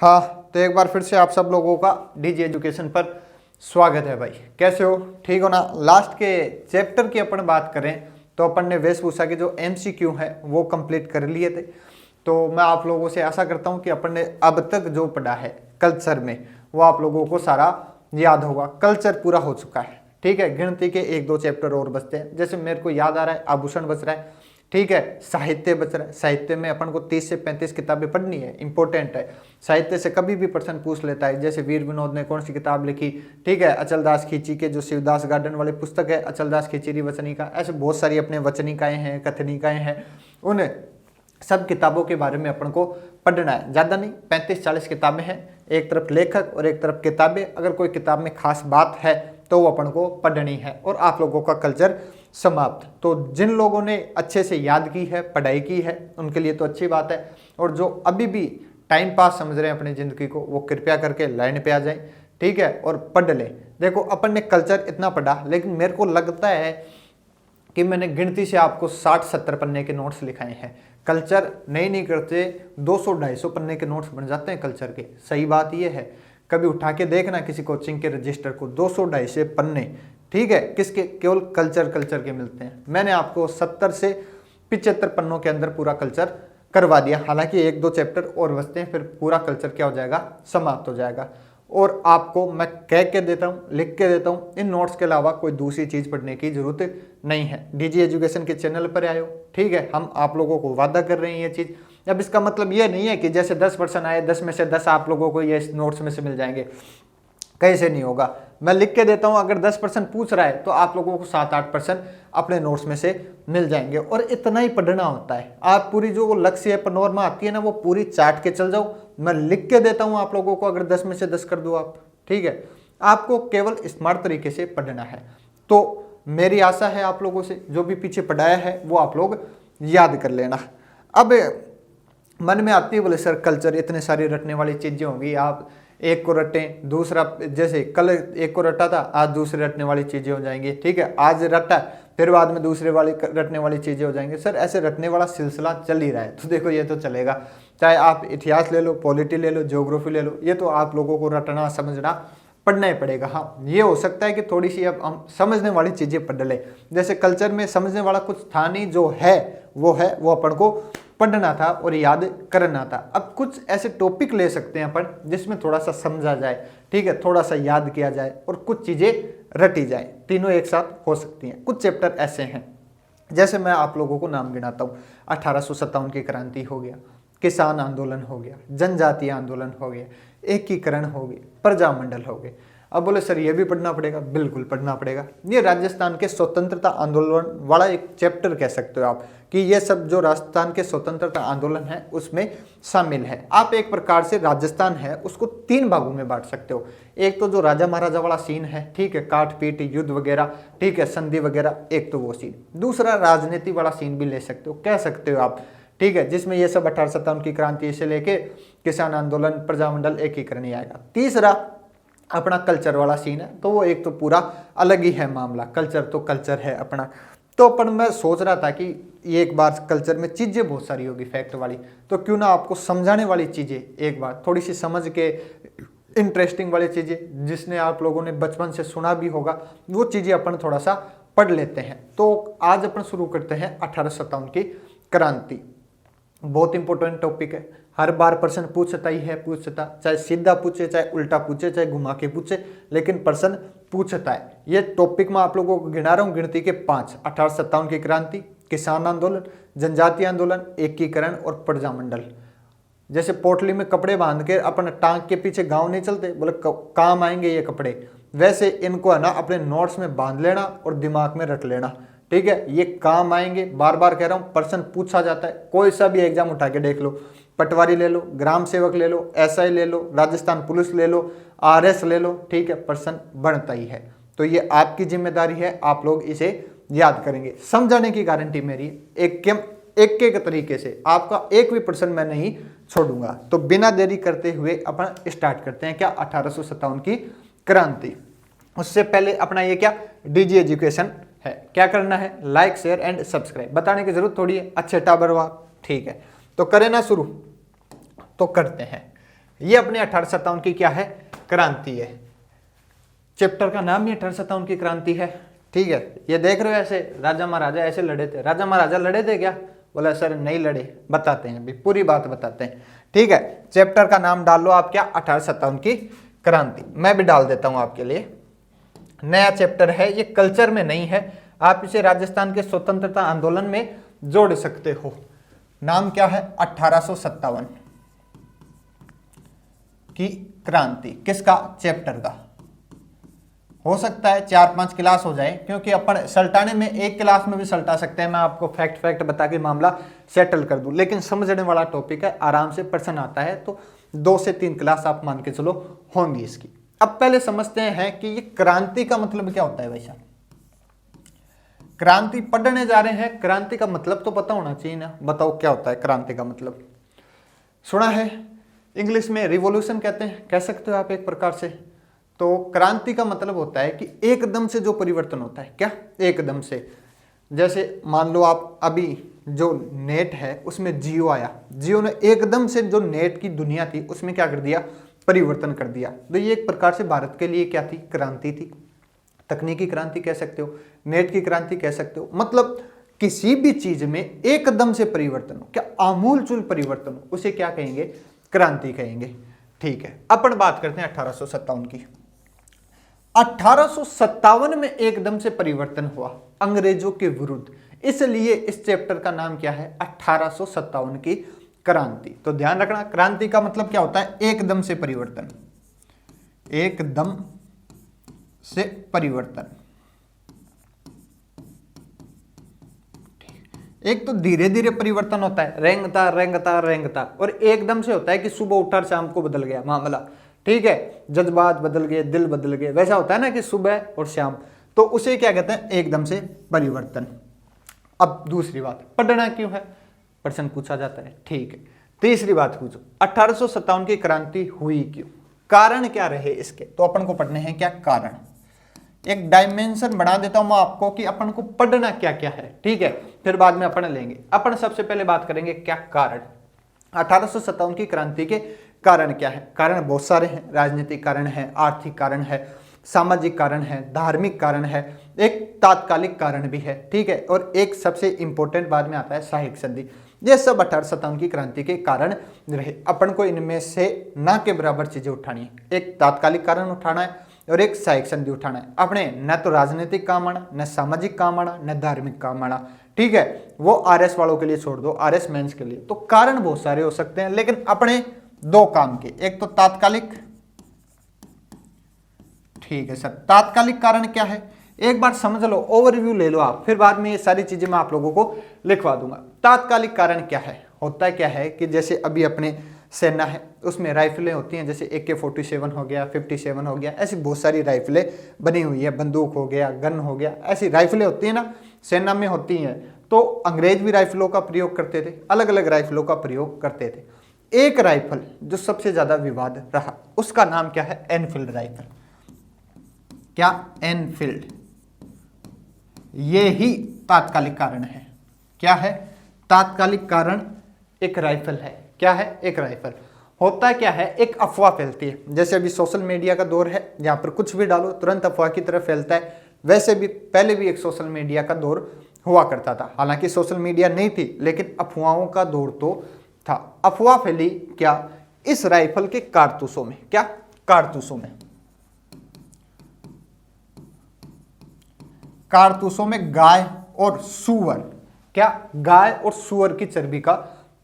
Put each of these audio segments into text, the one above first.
हाँ, तो एक बार फिर से आप सब लोगों का डीजी एजुकेशन पर स्वागत है भाई। कैसे हो? ठीक हो ना? लास्ट के चैप्टर की अपन बात करें तो अपन ने वेशभूषा के जो एमसीक्यू है वो कंप्लीट कर लिए थे। तो मैं आप लोगों से आशा करता हूँ कि अपन ने अब तक जो पढ़ा है कल्चर में वो आप लोगों को सारा याद होगा। कल्चर पूरा हो चुका है, ठीक है। गिनती के एक दो चैप्टर और बचते हैं। जैसे मेरे को याद आ रहा है आभूषण बच रहा है, ठीक है। साहित्य बच रहा है। साहित्य में अपन को 30 से 35 किताबें पढ़नी है, इंपॉर्टेंट है। साहित्य से कभी भी प्रश्न पूछ लेता है, जैसे वीर विनोद ने कौन सी किताब लिखी, ठीक है। अचलदास खींची के जो शिवदास गार्डन वाली पुस्तक है, अचलदास खींची वचनिका, ऐसे बहुत सारी अपने वचनिकाएं हैं, कथनिकाएं हैं। उन सब किताबों के बारे में अपन को पढ़ना है। ज़्यादा नहीं, 35-40 किताबें हैं। एक तरफ लेखक और एक तरफ किताबें। अगर कोई किताब में खास बात है तो वो अपन को पढ़नी है और आप लोगों का कल्चर समाप्त। तो जिन लोगों ने अच्छे से याद की है, पढ़ाई की है, उनके लिए तो अच्छी बात है। और जो अभी भी टाइम पास समझ रहे हैं अपनी ज़िंदगी को, वो कृपया करके लाइन पे आ जाए, ठीक है, और पढ़ लें। देखो, अपन ने कल्चर इतना पढ़ा, लेकिन मेरे को लगता है कि मैंने गिनती से आपको 60-70 पन्ने के नोट्स लिखाए हैं। कल्चर नहीं करते 200-250 पन्ने के नोट्स बन जाते हैं कल्चर के। सही बात ये है, कभी उठा के देखना किसी कोचिंग के रजिस्टर को, 200-250 पन्ने, ठीक है, किसके? केवल कल्चर के मिलते हैं। मैंने आपको 70 से 75 पन्नों के अंदर पूरा कल्चर करवा दिया। हालांकि एक दो चैप्टर और बचते हैं, फिर पूरा कल्चर क्या हो जाएगा? समाप्त हो जाएगा। और आपको मैं कह के देता हूँ, लिख के देता हूँ, इन नोट्स के अलावा कोई दूसरी चीज़ पढ़ने की जरूरत नहीं है। डीजी एजुकेशन के चैनल पर आए हो, ठीक है, हम आप लोगों को वादा कर रहे हैं ये चीज़। अब इसका मतलब ये नहीं है कि जैसे 10% आए, 10 में से 10 आप लोगों को ये नोट्स में से मिल जाएंगे। कैसे नहीं होगा? मैं लिख के देता हूं, अगर 10% पूछ रहा है तो आप लोगों को 7-8% अपने नोट्स में से मिल जाएंगे। और इतना ही पढ़ना होता है। आप पूरी जो लक्ष्य है, पनोरमा आती है ना, वो पूरी चाट के चल जाओ। मैं लिख के देता हूं आप लोगों को, अगर 10 में से 10 कर दो आप, ठीक है। आपको केवल स्मार्ट तरीके से पढ़ना है। तो मेरी आशा है आप लोगों से, जो भी पीछे पढ़ाया है वो आप लोग याद कर लेना। अब मन में आती है, बोले सर कल्चर इतने सारी रटने वाली चीजें होंगी, आप एक को रटें, दूसरा, जैसे कल एक को रटा था, आज दूसरे रटने वाली चीजें हो जाएंगी, ठीक है। आज रटा, फिर बाद में दूसरे वाली रटने वाली चीजें हो जाएंगी। सर ऐसे रटने वाला सिलसिला चल ही रहा है। तो देखो, ये तो चलेगा, चाहे आप इतिहास ले लो, पॉलिटी ले लो, ज्योग्राफी ले लो, ये तो आप लोगों को रटना समझना पढ़ना ही पड़ेगा। हाँ, ये हो सकता है कि थोड़ी सी अब हम समझने वाली चीजें पढ़ ले। जैसे कल्चर में समझने वाला कुछ था नहीं, जो है वो अपन को पढ़ना था और याद करना था। अब कुछ ऐसे टॉपिक ले सकते हैं अपन जिसमें थोड़ा सा समझा जाए, ठीक है, थोड़ा सा याद किया जाए और कुछ चीजें रटी जाए। तीनों एक साथ हो सकती हैं। कुछ चैप्टर ऐसे हैं, जैसे मैं आप लोगों को नाम गिनाता हूँ। 1857 की क्रांति हो गया, किसान आंदोलन हो गया, जनजातीय आंदोलन हो गया, एकीकरण हो गया, प्रजामंडल हो गए। अब बोले सर ये भी पढ़ना पड़ेगा? बिल्कुल पढ़ना पड़ेगा। ये राजस्थान के स्वतंत्रता आंदोलन वाला एक चैप्टर कह सकते हो आप, कि ये सब जो राजस्थान के स्वतंत्रता आंदोलन है उसमें शामिल है। आप एक प्रकार से राजस्थान है उसको 3 भागों में बांट सकते हो। एक तो जो राजा महाराजा वाला सीन है, ठीक है, काट पीट, युद्ध वगैरह, ठीक है, संधि वगैरह, एक तो वो सीन। दूसरा राजनीति वाला सीन भी ले सकते हो, कह सकते हो आप, ठीक है, जिसमें ये सब 1857 की क्रांति से लेके किसान आंदोलन, प्रजामंडल, एकीकरण ही आएगा। तीसरा अपना कल्चर वाला सीन है, तो वो एक तो पूरा अलग ही है मामला। कल्चर तो कल्चर है अपना। तो अपन मैं सोच रहा था कि एक बार कल्चर में चीज़ें बहुत सारी होगी फैक्ट वाली, तो क्यों ना आपको समझाने वाली चीज़ें एक बार थोड़ी सी समझ के, इंटरेस्टिंग वाली चीज़ें जिसने आप लोगों ने बचपन से सुना भी होगा, वो चीज़ें अपन थोड़ा सा पढ़ लेते हैं। तो आज अपन शुरू करते हैं 1857 की क्रांति। बहुत इंपॉर्टेंट टॉपिक है, हर बार प्रश्न पूछता ही है, पूछता, चाहे सीधा पूछे, चाहे उल्टा पूछे, चाहे घुमा के पूछे, लेकिन प्रश्न पूछता है। ये टॉपिक मैं आप लोगों को गिना रहा हूँ, गिनती के 5। 1857 की क्रांति, किसान आंदोलन, जनजातीय आंदोलन, एकीकरण और प्रजामंडल। जैसे पोटली में कपड़े बांध के अपन टांग के पीछे गाँव नहीं चलते, बोले काम आएंगे ये कपड़े, वैसे इनको है ना अपने नोट्स में बांध लेना और दिमाग में रट लेना, ठीक है। ये काम आएंगे, बार बार कह रहा हूँ, प्रश्न पूछा जाता है। कोई सा भी एग्जाम उठा के देख लो, पटवारी ले लो, ग्राम सेवक ले लो, एसआई ले लो, राजस्थान पुलिस ले लो, आरएस ले लो, ठीक है, प्रश्न बनता ही है। तो ये आपकी जिम्मेदारी है, आप लोग इसे याद करेंगे। समझाने की गारंटी मेरी, एक तरीके से आपका एक भी प्रश्न मैं नहीं छोड़ूंगा। तो बिना देरी करते हुए अपन स्टार्ट करते हैं क्या 1857 की क्रांति। उससे पहले अपना ये क्या डीजी एजुकेशन है, क्या करना है? Like, share and subscribe. बताने की जरूरत थोड़ी है, अच्छे टाबर वाह, ठीक है। तो करें ना शुरू? तो करते हैं। ये अपने 1857 की क्या है, क्रांति है। चैप्टर का नाम ही 1857 की क्रांति है। ठीक है, ये देख रहे हो ऐसे राजा महाराजा ऐसे लड़े थे, राजा महाराजा लड़े थे क्या, बोला सर नहीं लड़े, बताते हैं अभी पूरी बात बताते हैं। ठीक है, चैप्टर का नाम डाल लो आप क्या, 1857 की क्रांति। मैं भी डाल देता हूं आपके लिए, नया चैप्टर है ये, कल्चर में नहीं है, आप इसे राजस्थान के स्वतंत्रता आंदोलन में जोड़ सकते हो। नाम क्या है, 1857 की क्रांति। किसका, चैप्टर का। हो सकता है 4-5 क्लास हो जाए, क्योंकि अपन सल्टाने में एक क्लास में भी सल्टा सकते हैं, मैं आपको फैक्ट बता के मामला सेटल कर दूं, लेकिन समझने वाला टॉपिक है, आराम से प्रश्न आता है, तो 2 से 3 क्लास आप मान के चलो होंगी इसकी। अब पहले समझते हैं कि ये क्रांति का मतलब क्या होता है भाई साहब। क्रांति पढ़ने जा रहे हैं, क्रांति का मतलब तो पता होना चाहिए ना, बताओ क्या होता है क्रांति का मतलब। सुना है, इंग्लिश में रिवॉल्यूशन कहते हैं, कह सकते हो आप एक प्रकार से। तो क्रांति का मतलब होता है कि एकदम से जो परिवर्तन होता है, क्या एकदम से। जैसे मान लो आप अभी जो नेट है उसमें जियो आया, जियो ने एकदम से जो नेट की दुनिया थी उसमें क्या कर दिया, परिवर्तन कर दिया। तो ये एक प्रकार से भारत के लिए क्या थी, क्रांति थी। तकनीकी क्रांति कह सकते हो, नेट की क्रांति कह सकते हो, मतलब किसी भी चीज में एकदम से परिवर्तन हो, क्या आमूलचूल परिवर्तन हो, उसे क्या कहेंगे, क्रांति कहेंगे। ठीक है, अपन बात करते हैं 1857 की। 1857 में एकदम से परिवर्तन हुआ अंग्रेजों के विरुद्ध, इसलिए इस चैप्टर का नाम क्या है, 1857 की क्रांति। तो ध्यान रखना, क्रांति का मतलब क्या होता है, एकदम से परिवर्तन, एकदम से परिवर्तन। एक तो धीरे धीरे परिवर्तन होता है, रेंगता रेंगता रेंगता, और एकदम से होता है कि सुबह उठा शाम को बदल गया मामला। ठीक है, जज्बात बदल गए, दिल बदल गए, वैसा होता है ना कि सुबह और शाम, तो उसे क्या कहते हैं, एकदम से परिवर्तन। अब दूसरी बात, पढ़ना क्यों है, प्रश्न पूछा जाता है। ठीक है, तीसरी बात पूछो, 1857 की क्रांति हुई क्यों, कारण क्या रहे इसके, तो अपन को पढ़ने हैं क्या कारण। एक डायमेंशन बना देता हूं मैं आपको कि अपन को पढ़ना क्या क्या है। ठीक है, फिर बाद में अपन लेंगे। अपन सबसे पहले बात करेंगे क्या कारण, 1857 की क्रांति के कारण क्या है। कारण बहुत सारे हैं, राजनीतिक कारण है, आर्थिक कारण है, सामाजिक कारण है, धार्मिक कारण है, एक तात्कालिक कारण भी है। ठीक है, और एक सबसे इंपॉर्टेंट बाद में आता है सहायक संधि। ये सब 1857 की क्रांति के कारण रहे। अपन को इनमें से ना के बराबर चीजें उठानी है, एक तात्कालिक कारण उठाना है और एक सहायक संधि उठाना है। अपने न तो राजनीतिक काम आना, न सामाजिक काम आना, न धार्मिक काम आना। ठीक है, वो आरएस वालों के लिए छोड़ दो, आरएस मेंस के लिए तो कारण बहुत सारे हो सकते हैं, लेकिन अपने 2 काम के, एक तो तात्कालिक। ठीक है सर, तात्कालिक कारण क्या है, एक बार समझ लो, ओवरव्यू ले लो आप, फिर बाद में ये सारी चीजें मैं आप लोगों को लिखवा दूंगा। तात्कालिक कारण क्या है, होता क्या है कि जैसे अभी अपने सेना है उसमें राइफलें होती हैं, जैसे AK-47 हो गया, 57 हो गया, ऐसी बहुत सारी राइफलें बनी हुई है, बंदूक हो गया, गन हो गया, ऐसी राइफलें होती हैं ना, सेना में होती हैं। तो अंग्रेज भी राइफलों का प्रयोग करते थे, अलग अलग राइफलों का प्रयोग करते थे। एक राइफल जो सबसे ज्यादा विवाद रहा, उसका नाम क्या है, एनफील्ड राइफल। क्या, एनफील्ड। ये ही तात्कालिक कारण है। क्या है, तात्कालिक कारण एक राइफल है। क्या है, एक राइफल। होता क्या है, एक अफवाह फैलती है, जैसे अभी सोशल मीडिया का दौर है, यहाँ पर कुछ भी डालो तुरंत अफवाह की तरफ फैलता है। वैसे भी पहले भी एक सोशल मीडिया का दौर हुआ करता था, हालांकि सोशल मीडिया नहीं थी, लेकिन अफवाहों का दौर तो था। अफवाह फैली क्या, इस राइफल के कारतूसों में। क्या, कारतूसों में, कारतूसों में गाय और सूअर, क्या, गाय और सूअर की चर्बी का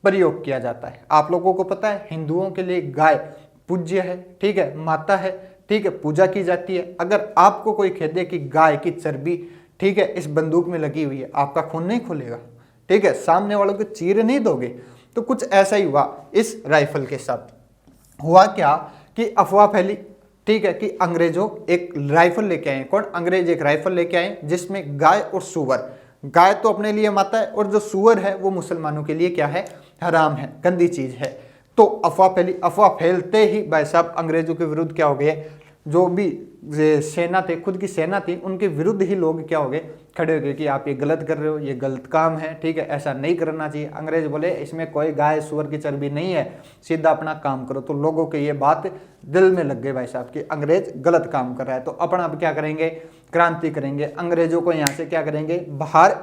प्रयोग किया जाता है। आप लोगों को पता है हिंदुओं के लिए गाय पूज्य है, ठीक है, माता है, ठीक है, पूजा की जाती है। अगर आपको कोई कह दे कि गाय की चर्बी, ठीक है, इस बंदूक में लगी हुई है, आपका खून नहीं खुलेगा, ठीक है, सामने वालों को चीर नहीं दोगे। तो कुछ ऐसा ही हुआ इस राइफल के साथ। हुआ क्या कि अफवाह फैली, ठीक है, कि अंग्रेजों एक राइफल लेके आए। कौन, अंग्रेज एक राइफल लेके आए जिसमें गाय और सूअर, गाय तो अपने लिए माता है और जो सूअर है वो मुसलमानों के लिए क्या है, हराम है, गंदी चीज है। तो अफवाह फैली। अफवाह फैलते ही भाई साहब अंग्रेजों के विरुद्ध क्या हो गए, जो भी सेना थे, खुद की सेना थी, उनके विरुद्ध ही लोग क्या हो गए, खड़े हो गए कि आप ये गलत कर रहे हो, ये गलत काम है, ठीक है, ऐसा नहीं करना चाहिए। अंग्रेज बोले इसमें कोई गाय सुअर की चर्बी नहीं है, सीधा अपना काम करो। तो लोगों के ये बात दिल में लग गई भाई साहब कि अंग्रेज गलत काम कर रहा है, तो अपन अब क्या करेंगे, क्रांति करेंगे, अंग्रेजों को यहाँ से क्या करेंगे, बाहर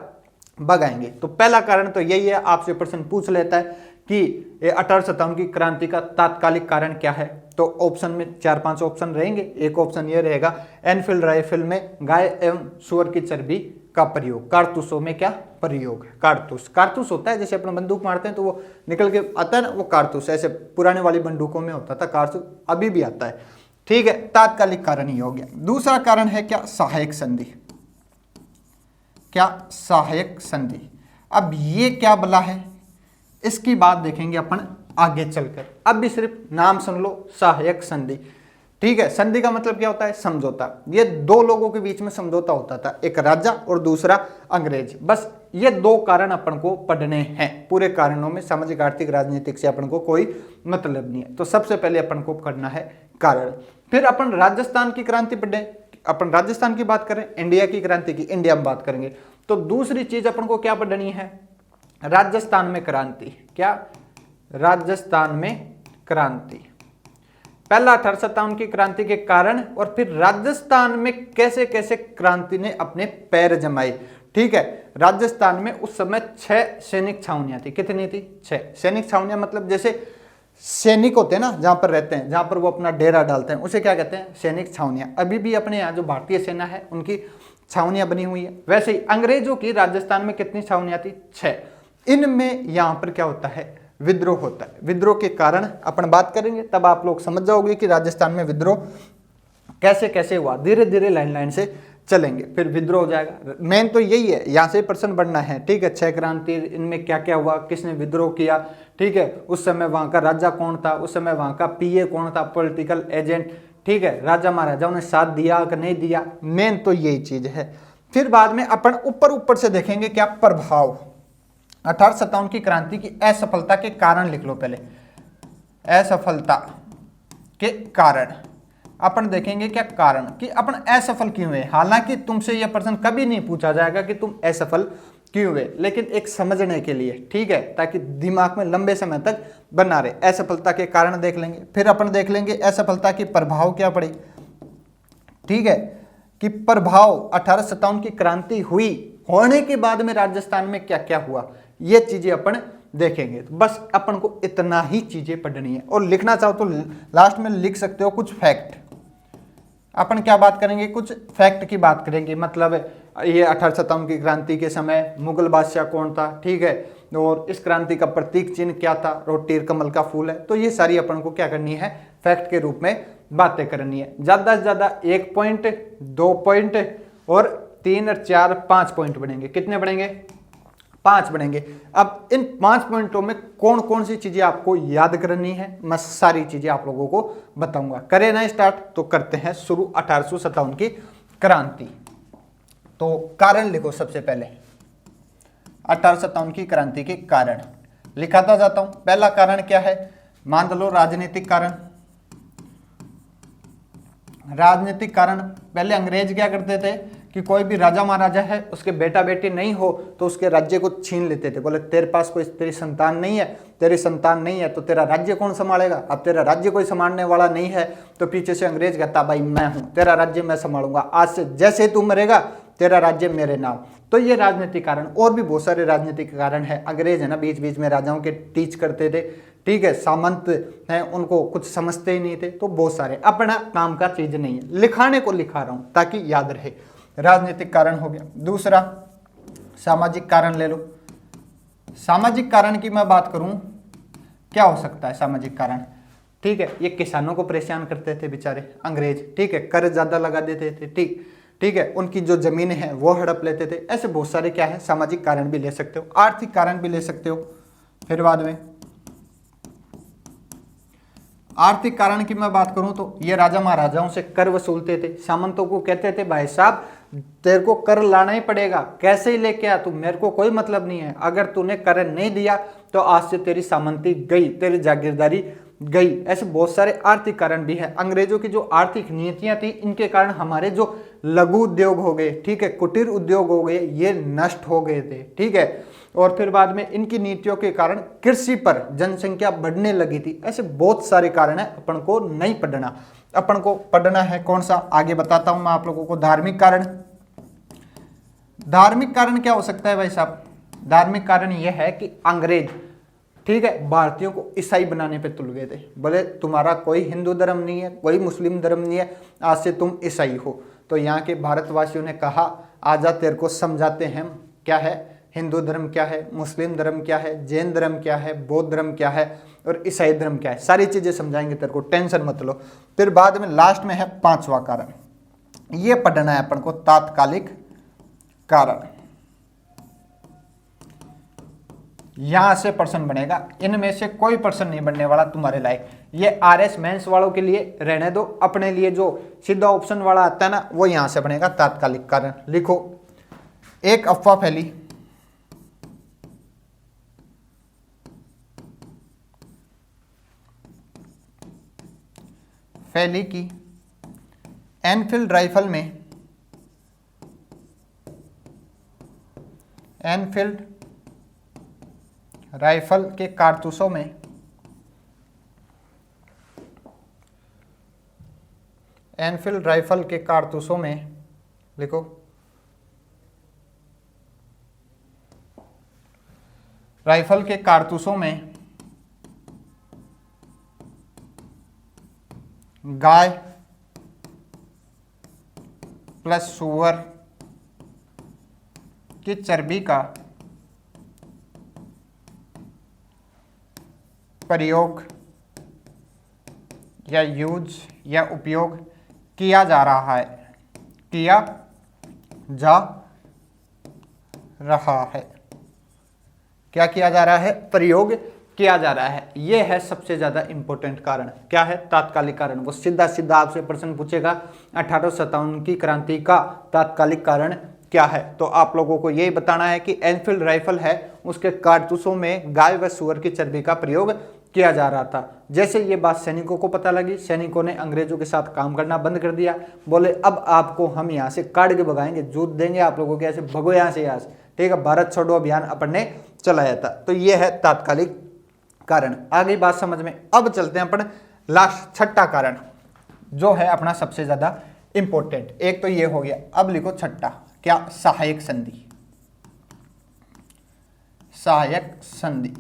भगाएंगे। तो पहला कारण तो यही है। आपसे प्रश्न पूछ लेता है कि 1857 की क्रांति का तात्कालिक कारण क्या है, तो ऑप्शन में 4-5 ऑप्शन रहेंगे। एक ऑप्शन ये रहेगा एनफील्ड राइफल में गाय एवं सुअर की चर्बी का प्रयोग, कारतूसों में क्या प्रयोग है, कारतूस होता है जैसे अपन बंदूक मारते हैं तो वो निकल के आता है ना, वो कारतूस, ऐसे पुराने वाली बंदूकों में होता था कारतूस, अभी भी आता है, ठीक है। तात्कालिक कारण ही हो गया। दूसरा कारण है क्या, सहायक संधि। क्या, सहायक संधि। अब ये क्या बला है, इसकी बात देखेंगे अपन आगे चलकर। अब भी सिर्फ नाम सुन लो, सहायक संधि, ठीक है। संधि का मतलब क्या होता है, समझौता। ये दो लोगों के बीच में समझौता होता था, एक राजा और दूसरा अंग्रेज। बस ये दो कारण अपन को पढ़ने हैं। पूरे कारणों में सामाजिक आर्थिक राजनीतिक से अपन को कोई मतलब नहीं है। तो सबसे पहले अपन को करना है कारण। फिर अपन राजस्थान की क्रांति पढ़े, अपन राजस्थान की बात करें, इंडिया की क्रांति की इंडिया में बात करेंगे। तो दूसरी चीज अपन को क्या पढ़नी है, राजस्थान में क्रांति। क्या, राजस्थान में क्रांति। पहला 1857 की क्रांति के कारण, और फिर राजस्थान में कैसे कैसे क्रांति ने अपने पैर जमाए, ठीक है। राजस्थान में उस समय 6 सैनिक छावनियां थी। कितनी थी, 6 सैनिक छावनियां। मतलब जैसे सैनिक होते हैं ना, जहां पर रहते हैं, जहां पर वो अपना डेरा डालते हैं, उसे क्या कहते हैं, सैनिक छावनियां। अभी भी अपने यहाँ जो भारतीय सेना है उनकी छावनियां बनी हुई है। वैसे ही अंग्रेजों की राजस्थान में कितनी छावनियां थी, 6। इनमें यहां पर क्या होता है, विद्रोह होता है। विद्रोह के कारण अपन बात करेंगे, तब आप लोग समझ जाओगे कि राजस्थान में विद्रोह कैसे कैसे हुआ। धीरे धीरे लाइन लाइन से चलेंगे, फिर विद्रोह हो जाएगा। मेन तो यही है, यहां से प्रश्न बढ़ना है, ठीक है। 6 क्रांति, इनमें क्या क्या हुआ, किसने विद्रोह किया, ठीक है। उस समय वहां का राजा कौन था, उस समय वहां का पीए कौन था, पॉलिटिकल एजेंट, ठीक है। राजा महाराजाओं ने साथ दिया कि नहीं दिया, मेन तो यही चीज है। फिर बाद में अपन ऊपर ऊपर से देखेंगे क्या प्रभाव। 1857 की क्रांति की असफलता के कारण लिख लो पहले, असफलता के कारण अपन देखेंगे क्या कारण, कि अपन असफल क्यों हुए। हालांकि तुमसे यह प्रश्न कभी नहीं पूछा जाएगा कि तुम असफल क्यों हुए, लेकिन एक समझने के लिए, ठीक है, ताकि दिमाग में लंबे समय तक बना रहे। असफलता के कारण देख लेंगे, फिर अपन देख लेंगे असफलता की प्रभाव क्या पड़ी, ठीक है, कि प्रभाव 1857 की क्रांति हुई होने के बाद में राजस्थान में क्या क्या हुआ, ये चीजें अपन देखेंगे। तो बस अपन को इतना ही चीजें पढ़नी है, और लिखना चाहो तो लास्ट में लिख सकते हो कुछ फैक्ट। अपन क्या बात करेंगे, कुछ फैक्ट की बात करेंगे। मतलब ये 1857 की क्रांति के समय मुगल बादशाह कौन था, ठीक है, और इस क्रांति का प्रतीक चिन्ह क्या था, रोटी कमल का फूल है। तो ये सारी अपन को क्या करनी है, फैक्ट के रूप में बातें करनी है। ज्यादा से ज्यादा 1 पॉइंट, 2 पॉइंट, और 3 और 4 5 पॉइंट बनेंगे। कितने बनेंगे, 5 बनेंगे। अब इन 5 पॉइंटों में कौन कौन सी चीजें आपको याद करनी है, मैं सारी चीजें आप लोगों को बताऊंगा। करें ना स्टार्ट, तो करते हैं शुरू 1857 की क्रांति। तो कारण लिखो सबसे पहले, 1857 की क्रांति के कारण लिखाता जाता हूं। पहला कारण क्या है, मान लो राजनीतिक कारण। राजनीतिक कारण, पहले अंग्रेज क्या करते थे कि कोई भी राजा महाराजा है, उसके बेटा बेटी नहीं हो तो उसके राज्य को छीन लेते थे। बोले तेरे पास कोई तेरी संतान नहीं है, तेरी संतान नहीं है तो तेरा राज्य कौन संभालेगा। अब तेरा राज्य कोई संभालने वाला नहीं है तो पीछे से अंग्रेज कहता भाई मैं हूं, तेरा राज्य मैं संभालूंगा, आज से जैसे तू मरेगा तेरा राज्य मेरे नाम। तो ये राजनीतिक कारण, और भी बहुत सारे राजनीतिक कारण है। अंग्रेज है ना बीच बीच में राजाओं के टीच करते थे, ठीक है, सामंत हैं उनको कुछ समझते ही नहीं थे। तो बहुत सारे, अपना काम का चीज नहीं है, लिखाने को लिखा रहा हूं ताकि याद रहे। राजनीतिक कारण हो गया। दूसरा सामाजिक कारण ले लो। सामाजिक कारण की मैं बात करूं, क्या हो सकता है सामाजिक कारण, ठीक है, ये किसानों को परेशान करते थे बेचारे अंग्रेज, ठीक है, कर ज्यादा लगा देते थे, ठीक है, उनकी जो जमीनें हैं वो हड़प लेते थे। ऐसे बहुत सारे क्या है सामाजिक कारण भी ले सकते हो, आर्थिक कारण भी ले सकते हो। फिर बाद में आर्थिक कारण की मैं बात करूं तो ये राजा महाराजाओं से कर वसूलते थे, सामंतों को कहते थे भाई साहब तेरे को कर लाना ही पड़ेगा, कैसे ही लेके आ तू, मेरे को कोई मतलब नहीं है, अगर तूने कर नहीं दिया तो आज से तेरी सामंती गई, तेरी जागीरदारी गई। ऐसे बहुत सारे आर्थिक कारण भी है। अंग्रेजों की जो आर्थिक नीतियां थी इनके कारण हमारे जो लघु उद्योग हो गए, ठीक है, कुटीर उद्योग हो गए, ये नष्ट हो गए थे, ठीक है। और फिर बाद में इनकी नीतियों के कारण कृषि पर जनसंख्या बढ़ने लगी थी। ऐसे बहुत सारे कारण है, अपन को नहीं पढ़ना, अपन को पढ़ना है कौन सा, आगे बताता हूं मैं आप लोगों को। धार्मिक कारण। धार्मिक कारण क्या हो सकता है भाई साहब? धार्मिक कारण यह है कि अंग्रेज, ठीक है, भारतीयों को ईसाई बनाने पे तुल गए थे। बोले तुम्हारा कोई हिंदू धर्म नहीं है, कोई मुस्लिम धर्म नहीं है, आज से तुम ईसाई हो। तो यहाँ के भारतवासियों ने कहा आजा तेरे को समझाते हैं क्या है हिंदू धर्म, क्या है मुस्लिम धर्म, क्या है जैन धर्म, क्या है बौद्ध धर्म, क्या है और ईसाई धर्म क्या है, सारी चीजें समझाएंगे तेरे को, टेंशन मत लो। फिर बाद में लास्ट में है पांचवा कारण, ये पढ़ना है अपन को, तात्कालिक कारण। यहां से प्रश्न बनेगा, इनमें से कोई प्रश्न नहीं बनने वाला तुम्हारे लायक। ये आरएस मेंस वालों के लिए रहने दो, अपने लिए जो सीधा ऑप्शन वाला आता है ना वो यहां से बनेगा, तात्कालिक कारण। लिखो, एक अफवाह फैली कि एनफील्ड राइफल में, एनफील्ड राइफल के कारतूसों में एनफील्ड राइफल के कारतूसों में, लिखो, राइफल के कारतूसों में गाय प्लस सुअर की चर्बी का प्रयोग या यूज या उपयोग किया जा रहा है, किया जा रहा है। क्या किया जा रहा है? प्रयोग किया जा रहा है। यह है सबसे ज्यादा इंपॉर्टेंट कारण। क्या है? तात्कालिक कारण। वो सीधा सीधा आपसे प्रश्न पूछेगा 1857 की क्रांति का तात्कालिक कारण क्या है, तो आप लोगों को यही बताना है कि एनफील्ड राइफल है उसके कारतूसों में गाय व सुअर की चर्बी का प्रयोग किया जा रहा था। जैसे ये बात सैनिकों को पता लगी, सैनिकों ने अंग्रेजों के साथ काम करना बंद कर दिया। बोले अब आपको हम यहाँ से काट के भगाएंगे, जूत देंगे आप लोगों के, ऐसे भगो यहाँ से, यहाँ से, ठीक है। भारत छोड़ो अभियान अपन ने चलाया था। तो ये है तात्कालिक कारण। आगे बात समझ में। अब चलते हैं अपन लास्ट छठा कारण, जो है अपना सबसे ज्यादा इंपॉर्टेंट। एक तो ये हो गया, अब लिखो छठा, क्या? सहायक संधि। सहायक संधि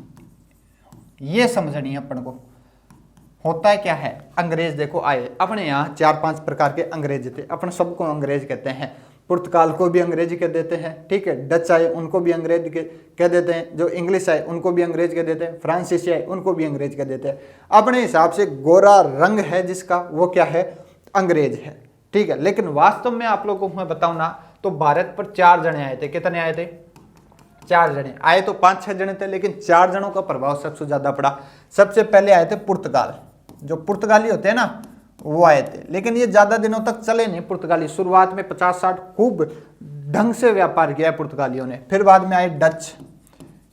ये समझनी है अपन को। होता है क्या है, अंग्रेज देखो आए अपने यहाँ, 4-5 प्रकार के अंग्रेज थे, अपन सबको अंग्रेज कहते हैं। पुर्तगाल को भी अंग्रेजी कह देते हैं, ठीक है। डच आए उनको भी अंग्रेज कह देते हैं, जो इंग्लिश आए उनको भी अंग्रेज कह देते हैं, फ्रांसीसी आए उनको भी अंग्रेज कह देते हैं। अपने हिसाब से गोरा रंग है जिसका, वो क्या है? अंग्रेज है, ठीक है। लेकिन वास्तव में आप लोगों को मैं बताऊं ना, तो भारत पर 4 जने आए थे। कितने आए थे? 4 जने आए। तो 5-6 जने थे, लेकिन 4 जनों का प्रभाव सबसे ज्यादा पड़ा। सबसे पहले आए थे पुर्तगाल, जो पुर्तगाली होते हैं ना वो आए थे, लेकिन ये ज्यादा दिनों तक चले नहीं पुर्तगाली। शुरुआत में 50-60 खूब ढंग से व्यापार किया है पुर्तगालियों ने। फिर बाद में आए डच,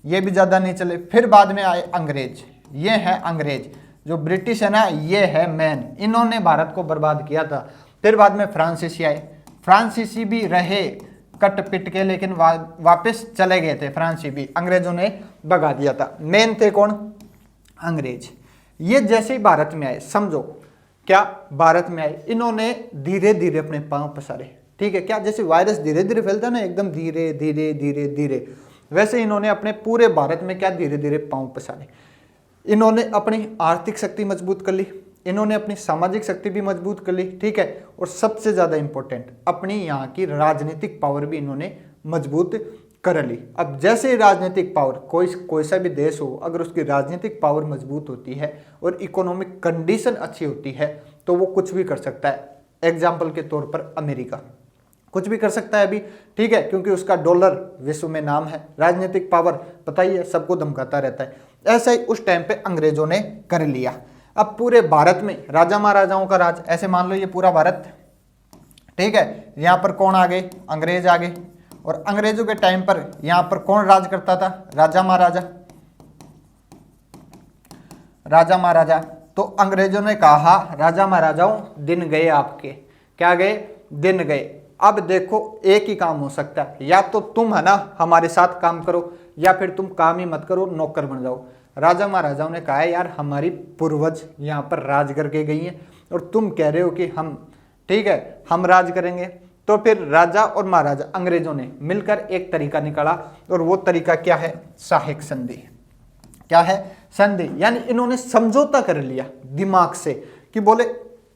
ये भी ज्यादा नहीं चले। फिर बाद में आए अंग्रेज, ये है अंग्रेज। जो ब्रिटिश है ना, ये है मैन, इन्होंने भारत को बर्बाद किया था। फिर बाद में फ्रांसीसी आए, फ्रांसीसी भी रहे कट पिट के, लेकिन वापस चले गए थे फ्रांसीसी भी, अंग्रेजों ने भगा दिया था। मेन थे कौन? अंग्रेज। ये जैसे ही भारत में आए, समझो क्या भारत में आए, इन्होंने धीरे धीरे अपने पांव पसारे, ठीक है। क्या? जैसे वायरस धीरे धीरे फैलता है ना, एकदम धीरे धीरे धीरे धीरे, वैसे इन्होंने अपने पूरे भारत में क्या धीरे धीरे पांव पसारे। इन्होंने अपनी आर्थिक शक्ति मजबूत कर ली, इन्होंने अपनी सामाजिक शक्ति भी मजबूत कर ली, ठीक है। और सबसे ज्यादा इंपॉर्टेंट, अपनी यहाँ की राजनीतिक पावर भी इन्होंने मजबूत कर ली। अब जैसे राजनीतिक पावर, कोई सा भी देश हो, अगर उसकी राजनीतिक पावर मजबूत होती है और इकोनॉमिक कंडीशन अच्छी होती है, तो वो कुछ भी कर सकता है। एग्जाम्पल के तौर पर अमेरिका कुछ भी कर सकता है अभी, ठीक है, क्योंकि उसका डॉलर विश्व में नाम है। राजनीतिक पावर पता ही है, सबको धमकाता रहता है। ऐसा ही उस टाइम पे अंग्रेजों ने कर लिया। अब पूरे भारत में राजा महाराजाओं का राज, ऐसे मान लो ये पूरा भारत, ठीक है। यहाँ पर कौन आ गए? अंग्रेज आ गए। और अंग्रेजों के टाइम पर यहाँ पर कौन राज करता था? राजा महाराजा, राजा महाराजा। तो अंग्रेजों ने कहा राजा महाराजाओं दिन गए आपके। क्या गए? दिन गए। अब देखो एक ही काम हो सकता है, या तो तुम है ना हमारे साथ काम करो, या फिर तुम काम ही मत करो, नौकर बन जाओ। राजा महाराजाओं ने कहा है यार हमारी पूर्वज यहाँ पर राज करके गई हैं और तुम कह रहे हो कि हम, ठीक है, हम राज करेंगे। तो फिर राजा और महाराजा अंग्रेजों ने मिलकर एक तरीका निकाला, और वो तरीका क्या है? सहायक संधि। क्या है? संधि। यानी इन्होंने समझौता कर लिया दिमाग से कि बोले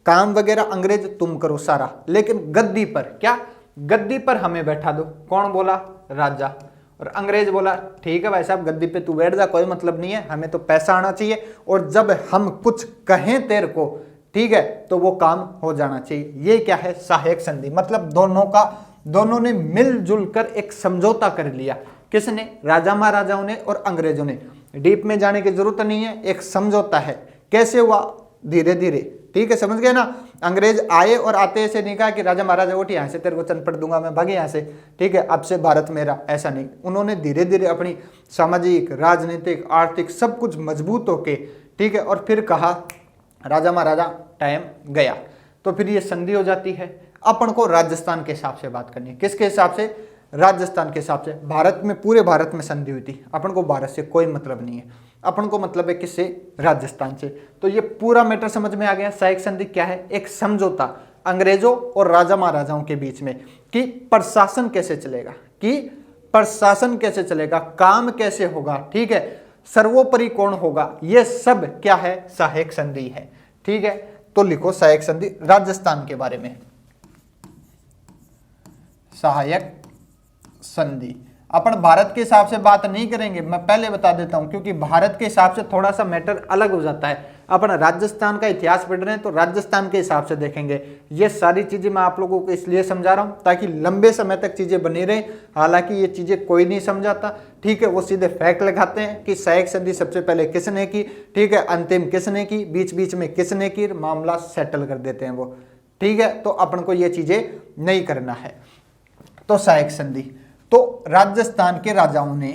काम वगैरह अंग्रेज तुम करो सारा, लेकिन गद्दी पर, क्या गद्दी पर हमें बैठा दो। कौन बोला? राजा। और अंग्रेज बोला ठीक है भाई साहब गद्दी पे तू बैठ जा, कोई मतलब नहीं है, हमें तो पैसा आना चाहिए, और जब हम कुछ कहें तेरे को, ठीक है, तो वो काम हो जाना चाहिए। ये क्या है? सहायक संधि। मतलब दोनों ने मिलजुल कर एक समझौता कर लिया। किसने? राजा महाराजाओं ने और अंग्रेजों ने। डीप में जाने की जरूरत नहीं है, एक समझौता है। कैसे हुआ? धीरे धीरे, ठीक है, समझ गए ना। अंग्रेज आए और आते ऐसे नहीं कहा कि राजा महाराजा उठ यहाँ से, तेरे को चनपट दूंगा मैं, भागे यहाँ से, ठीक है, अब से भारत मेरा, ऐसा नहीं। उन्होंने धीरे धीरे अपनी सामाजिक, राजनीतिक, आर्थिक सब कुछ मजबूत होके, ठीक है, और फिर कहा राजा महाराजा टाइम गया। तो फिर ये संधि हो जाती है। अपन को राजस्थान के हिसाब से बात करनी है। किसके हिसाब से? राजस्थान के हिसाब से। भारत में, पूरे भारत में संधि हुई थी, अपन को भारत से कोई मतलब नहीं है, अपन को मतलब है किससे? राजस्थान से। तो ये पूरा मैटर समझ में आ गया। सहायक संधि क्या है? एक समझौता अंग्रेजों और राजा महाराजाओं के बीच में कि प्रशासन कैसे चलेगा, कि प्रशासन कैसे चलेगा, काम कैसे होगा, ठीक है, सर्वोपरि कौन होगा, ये सब क्या है? सहायक संधि है। ठीक है, तो लिखो सहायक संधि राजस्थान के बारे में। सहायक संधि। अपन भारत के हिसाब से बात नहीं करेंगे, मैं पहले बता देता हूं, क्योंकि भारत के हिसाब से थोड़ा सा मैटर अलग हो जाता है। अपन राजस्थान का इतिहास पढ़ रहे हैं तो राजस्थान के हिसाब से देखेंगे। ये सारी चीजें मैं आप लोगों को इसलिए समझा रहा हूं ताकि लंबे समय तक चीजें बनी रहे। हालांकि ये चीजें कोई नहीं समझाता, ठीक है, वो सीधे फैक्ट लगाते हैं कि सहायक संधि सबसे पहले किसने की, ठीक है, अंतिम किसने की, बीच बीच में किसने की, मामला सेटल कर देते हैं वो। ठीक है, तो अपन को ये चीजें नहीं करना है। तो सहायक संधि, तो राजस्थान के राजाओं ने,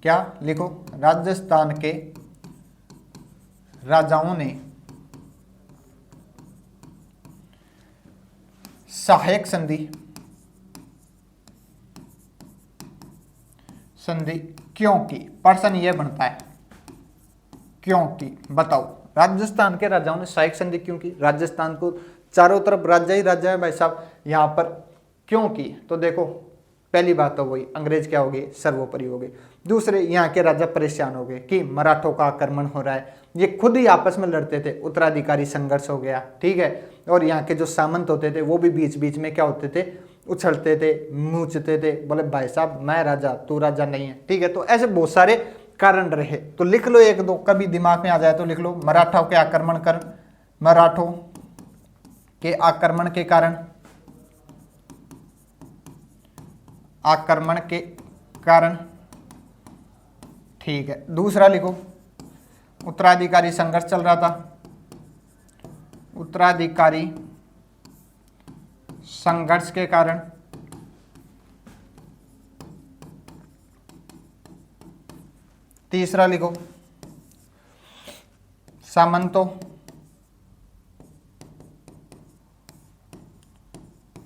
क्या लिखो, राजस्थान के राजाओं ने सहायक संधि क्यों की? प्रश्न ये बनता है क्यों की, बताओ। राजस्थान के राजाओं ने सहायक संधि क्यों की? राजस्थान को चारों तरफ राज्य ही राज्य है भाई साहब, यहां पर क्यों की? तो देखो, पहली बात तो वही, अंग्रेज क्या हो गए? सर्वोपरि हो गए। दूसरे, यहाँ के राजा परेशान हो गए कि मराठों का आक्रमण हो रहा है, ये खुद ही आपस में लड़ते थे, उत्तराधिकारी संघर्ष हो गया, ठीक है, और यहाँ के जो सामंत होते थे वो भी बीच बीच में क्या होते थे? उछलते थे, मूंचते थे, बोले भाई साहब मैं राजा, तू राजा नहीं है, ठीक है। तो ऐसे बहुत सारे कारण रहे, तो लिख लो एक दो, कभी दिमाग में आ जाए तो लिख लो। मराठों के आक्रमण के कारण, ठीक है। दूसरा लिखो, उत्तराधिकारी संघर्ष चल रहा था, उत्तराधिकारी संघर्ष के कारण। तीसरा लिखो, सामंतों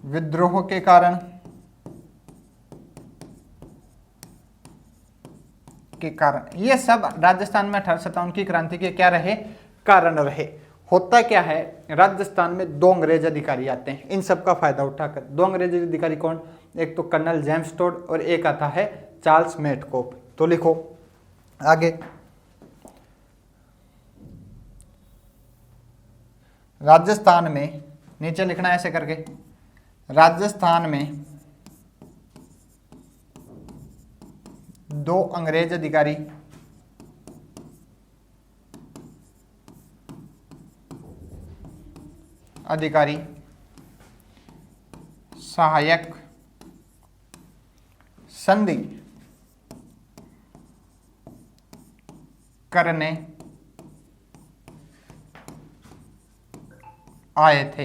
विद्रोह के कारण, ये सब राजस्थान में 1857 की क्रांति के क्या रहे? कारण रहे। होता क्या है, राजस्थान में दो अंग्रेज अधिकारी आते हैं, इन सब का फायदा उठाकर। दो अंग्रेज अधिकारी कौन? एक तो कर्नल जेम्स टोड और एक आता है चार्ल्स मेटकोप। तो लिखो आगे, राजस्थान में, नीचे लिखना ऐसे करके, राजस्थान में दो अंग्रेज अधिकारी सहायक संधि करने आए थे।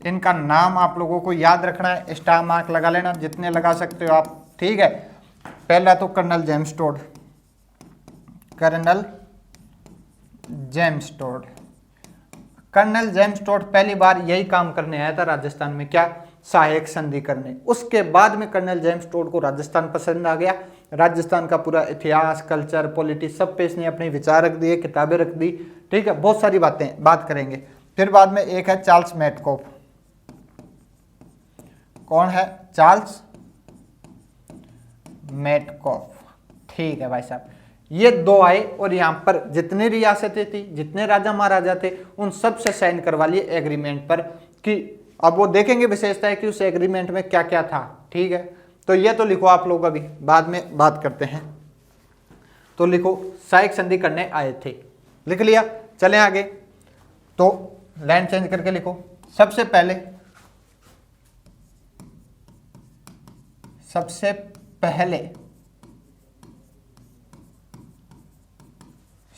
इनका नाम आप लोगों को याद रखना है, स्टार मार्क लगा लेना जितने लगा सकते हो आप, ठीक है। पहला तो colonel James Tod, colonel James Tod पहली बार यही काम करने आया था राजस्थान में, क्या? सहायक संधि करने। उसके बाद में कर्नल जेम्स टोड को राजस्थान पसंद आ गया। राजस्थान का पूरा इतिहास, कल्चर, पॉलिटिक्स सब पे इसने अपने विचार रख दिए, किताबें रख दी। ठीक है, बहुत सारी बातें बात करेंगे। फिर बाद में एक है चार्ल्स मेटकॉफ। कौन है? Charles Metcalfe. ठीक है भाई साहब, ये दो आए और यहां पर जितने रियासतें थी, जितने राजा महाराजा थे, उन सब से साइन करवा लिए एग्रीमेंट पर कि अब वो देखेंगे विशेषता है कि उस एग्रीमेंट में क्या क्या था। ठीक है, तो ये तो लिखो आप लोग, अभी बाद में बात करते हैं। तो लिखो सहायक संधि करने आए थे, लिख लिया। चलें आगे, तो लाइन चेंज करके लिखो। सबसे पहले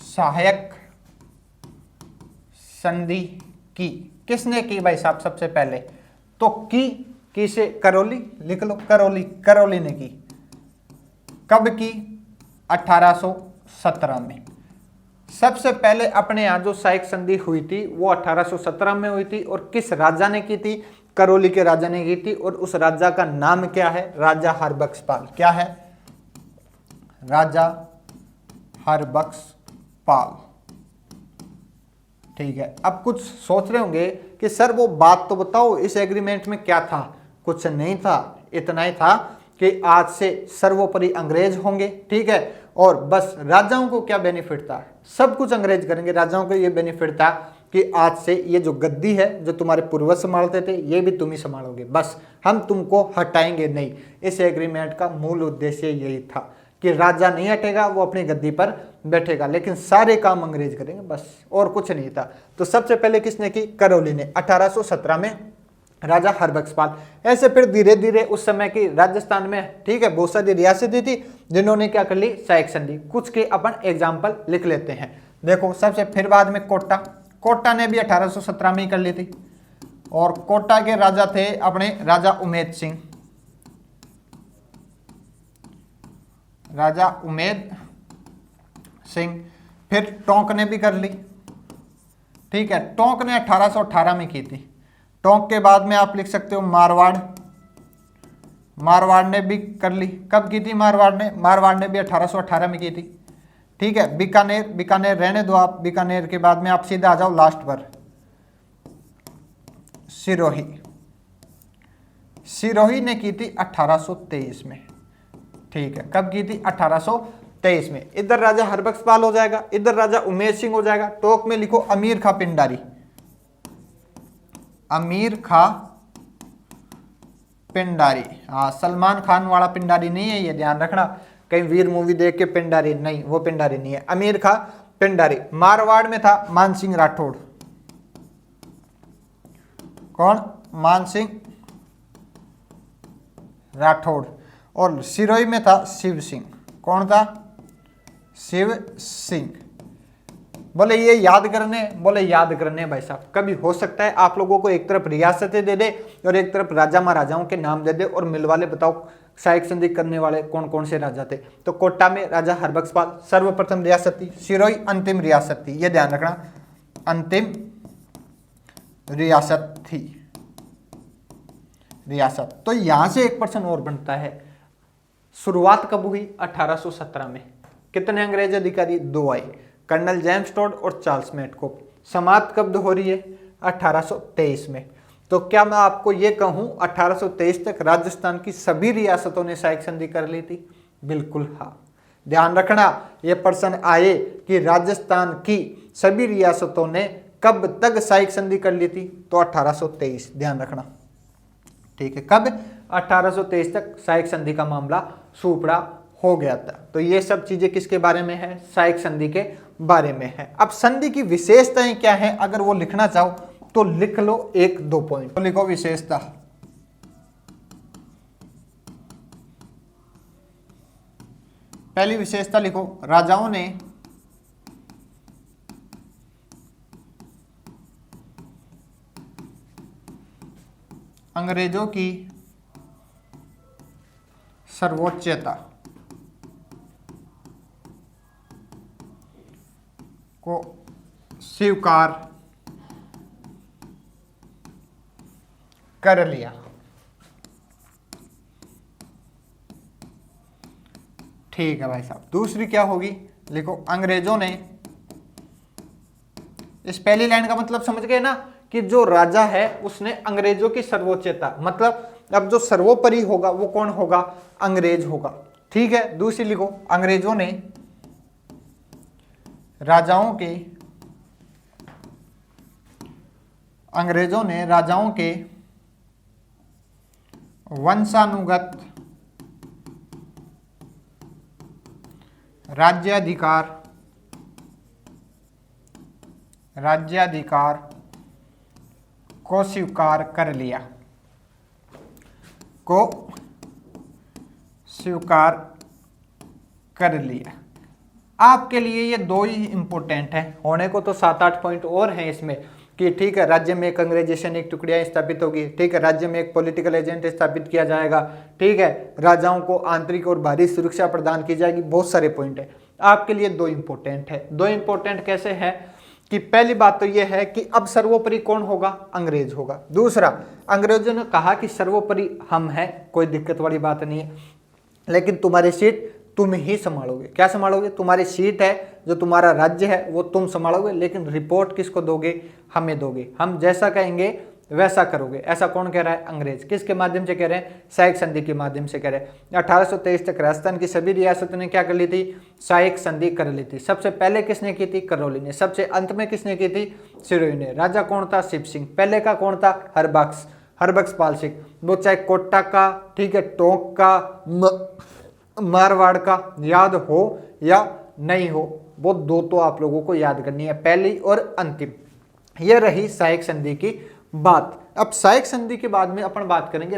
सहायक संधि की किसने की भाई साहब? सबसे पहले तो की से करौली, लिख लो, करौली ने की। कब की? 1817 में। सबसे पहले अपने यहां जो सहायक संधि हुई थी वो 1817 में हुई थी। और किस राजा ने की थी? करौली के राजा ने की थी। और उस राजा का नाम क्या है? राजा हरबख्शपाल। क्या है? राजा हरबख्शपाल। ठीक है, अब कुछ सोच रहे होंगे कि सर वो बात तो बताओ, इस एग्रीमेंट में क्या था? कुछ नहीं था, इतना ही था कि आज से सर्वोपरि अंग्रेज होंगे। ठीक है, और बस राजाओं को क्या बेनिफिट था? सब कुछ अंग्रेज करेंगे। राजाओं को ये बेनिफिट था कि आज से ये जो गद्दी है, जो तुम्हारे पूर्वज संभालते थे, ये भी तुम ही संभालोगे, बस हम तुमको हटाएंगे नहीं। इस एग्रीमेंट का मूल उद्देश्य यही था कि राजा नहीं हटेगा, वो अपनी गद्दी पर बैठेगा, लेकिन सारे काम अंग्रेज करेंगे, बस, और कुछ नहीं था। तो सबसे पहले किसने की? करौली ने, 1817 में, राजा हरबख्शपाल। ऐसे फिर धीरे धीरे उस समय की राजस्थान में, ठीक है, बहुत सारी रियासतें थी जिन्होंने क्या कर ली? सहायक संधि। कुछ के अपन एग्जाम्पल लिख लेते हैं। देखो, सबसे फिर बाद में कोटा ने भी 1817 में ही कर ली थी। और कोटा के राजा थे अपने राजा उमेद सिंह। राजा उमेद सिंह। फिर टोंक ने भी कर ली। ठीक है, टोंक ने 1818 में की थी। टोंक के बाद में आप लिख सकते हो मारवाड़ ने भी कर ली। कब की थी मारवाड़ ने भी 1818 में की थी। ठीक है, बीकानेर रहने दो आप, बीकानेर के बाद में आप सीधा आ जाओ लास्ट पर, सिरोही ने की थी 1823 में। ठीक है, कब की थी? 1823 में। इधर राजा हरबख्शपाल हो जाएगा, इधर राजा उमेद सिंह हो जाएगा। टोक में लिखो अमीर खां पिंडारी। हाँ, सलमान खान वाला पिंडारी नहीं है, ये ध्यान रखना। कहीं वीर मूवी देख के पिंडारी नहीं, वो पिंडारी नहीं है, अमीर खां पिंडारी। मारवाड़ में था मानसिंह राठौड़। कौन? मानसिंह राठौड़। और सिरोही में था शिव सिंह। कौन था? शिव सिंह। बोले ये याद करने भाई साहब। कभी हो सकता है आप लोगों को एक तरफ रियासतें दे दे और एक तरफ राजा महाराजाओं के नाम दे दे और मिलवाले बताओ सहायक संधि करने वाले कौन कौन से राजा थे। तो कोटा में राजा हरबख्शपाल सर्वप्रथम रियासत थी। सिरोही अंतिम रियासत थी, ये ध्यान रखना, अंतिम रियासत थी। तो यहां से एक प्रश्न और बनता है, शुरुआत कब हुई? 1817 में। कितने अंग्रेज अधिकारी? 2 आए, कर्नल जेम्स टोड और चार्ल्स मेटकॉफ। समाप्त कब हो रही है? 1823 में। तो क्या मैं आपको ये कहूं 1823 तक राजस्थान की सभी रियासतों ने सहायक संधि कर ली थी? बिल्कुल हाँ। ध्यान रखना, ये प्रश्न आए कि राजस्थान की सभी रियासतों ने कब तक सहायक संधि कर ली थी? तो 1823, ध्यान रखना। ठीक है, कब? 1823 तक सहायक संधि का मामला सुपड़ा हो गया था। तो ये सब चीजें किसके बारे में है? सहायक संधि के बारे में है। अब संधि की विशेषताएं क्या है, अगर वो लिखना चाहो तो लिख लो 1-2 पॉइंट। तो लिखो विशेषता। पहली विशेषता लिखो, राजाओं ने अंग्रेजों की सर्वोच्चता को स्वीकार कर लिया। ठीक है भाई साहब। दूसरी क्या होगी, लिखो अंग्रेजों ने, इस पहली लाइन का मतलब समझ गए ना कि जो राजा है उसने अंग्रेजों की सर्वोच्चता, मतलब अब जो सर्वोपरि होगा वो कौन होगा, अंग्रेज होगा। ठीक है। दूसरी लिखो अंग्रेजों ने राजाओं के वंशानुगत राज्याधिकार को स्वीकार कर लिया। आपके लिए ये दो ही इंपॉर्टेंट है, होने को तो 7-8 पॉइंट और हैं इसमें कि ठीक है राज्य में एक अंग्रेजेशन एक टुकड़ियां स्थापित होगी, ठीक है राज्य में एक पॉलिटिकल एजेंट स्थापित किया जाएगा, ठीक है राजाओं को आंतरिक और बाहरी सुरक्षा प्रदान की जाएगी। बहुत सारे पॉइंट है आपके लिए, दो इंपॉर्टेंट है। दो इंपॉर्टेंट कैसे है कि पहली बात तो यह है कि अब सर्वोपरि कौन होगा, अंग्रेज होगा। दूसरा, अंग्रेजों ने कहा कि सर्वोपरि हम हैं, कोई दिक्कत वाली बात नहीं है, लेकिन तुम्हारी सीट तुम ही संभालोगे। क्या संभालोगे, तुम्हारी सीट है, जो तुम्हारा राज्य है वो तुम संभालोगे, लेकिन रिपोर्ट किसको दोगे, हमें दोगे, हम जैसा कहेंगे वैसा करोगे। ऐसा कौन कह रहा है, अंग्रेज। किसके माध्यम से कह रहे हैं, सहायक संधि के माध्यम से कह रहे हैं। 1823 तक राजस्थान की सभी रियासतों ने क्या कर ली थी, सहायक संधि कर ली थी। सबसे पहले किसने की थी, करौली ने। सबसे अंत में किसने की थी, सिरोही ने। राजा कौन था, शिव सिंह। पहले का कौन था, हरबख्श पाल सिंह। वो चाहे कोटा का, ठीक है, टोंक का, मारवाड़ का याद हो या नहीं हो, वो दो तो आप लोगों को याद करनी है, पहली और अंतिम। यह रही सहायक संधि की बात। अब सहायक संधि के बाद में अपन बात करेंगे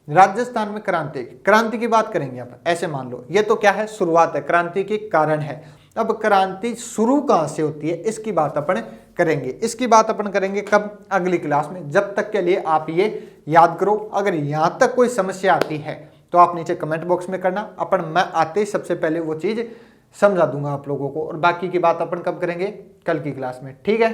राजस्थान में क्रांति की बात करेंगे अपन। ऐसे मान लो ये तो क्या है, शुरुआत है, क्रांति के कारण है। अब क्रांति शुरू कहां से होती है इसकी बात अपन करेंगे। इसकी बात अपन करेंगे कब, अगली क्लास में। जब तक के लिए आप ये याद करो। अगर यहां तक कोई समस्या आती है तो आप नीचे कमेंट बॉक्स में करना, अपन मैं आते ही सबसे पहले वो चीज समझा दूंगा आप लोगों को। और बाकी की बात अपन कब करेंगे, कल की क्लास में। ठीक है।